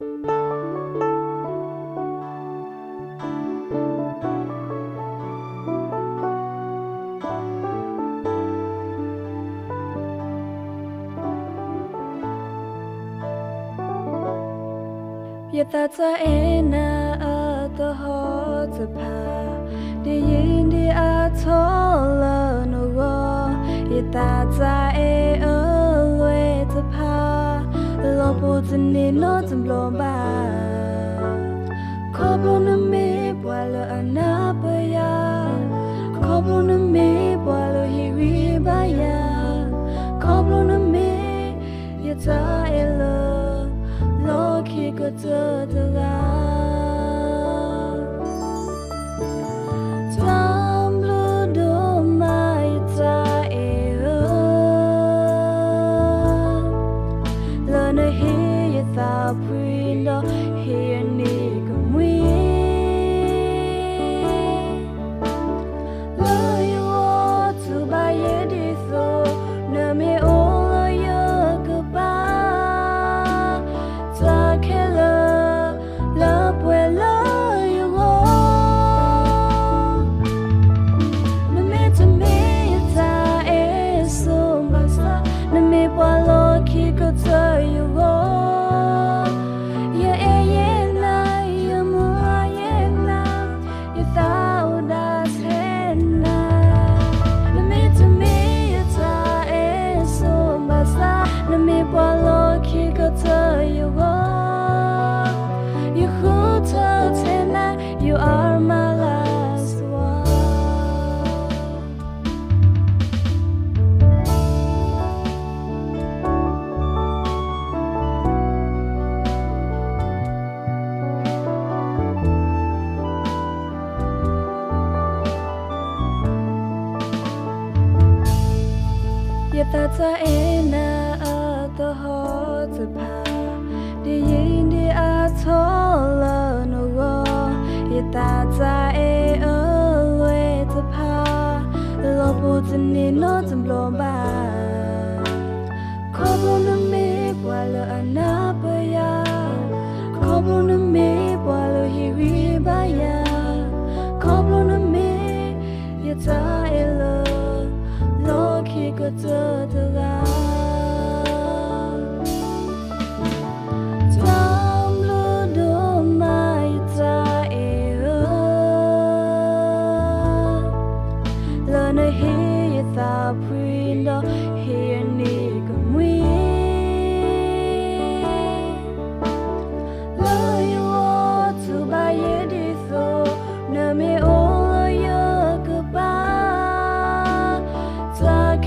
Yata Sarena the hot pa the yindi atola no go Yata Sarena the pa lopo tini no tumblo ba Koblo na me boilo anapaya Koblo na me boilo hiri baya Koblo na me Yata elo Loki go to the Tam blue do my Learn to hear your thought window Hear nigga we Love you all to buy it so No me all your goodbye You are my last one. Yata Sarena the hot pa the yindi atola no go Yata Sarena the pa lopo tini no tumblo ba Koblo na me boilo anapaya Koblo na me boilo hiri baya Koblo na me Yata elo Loki go to the Learn to hear your thought window Hear nigga we Love you all to buy it so No me all your goodbye Talk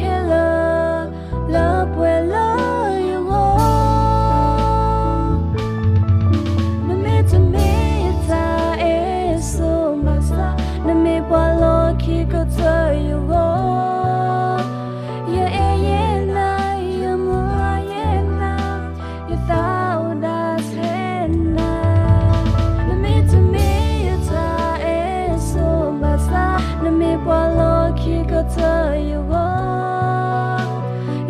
love well love you all No me to me it's so much No me bolo go to you go you thought that's Sarena no me to me you tie so much no me bolo go to you go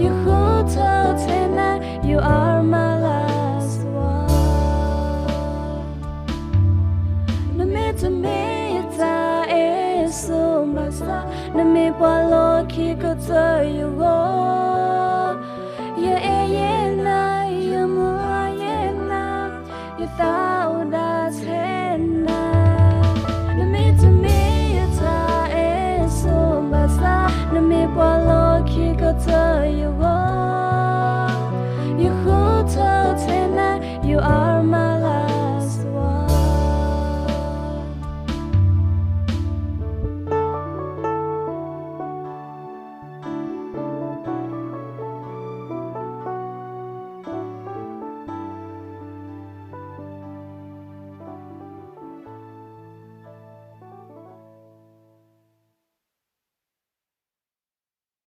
you who told Sarena you are my last one no me to me so much, let me follow, keep good to you.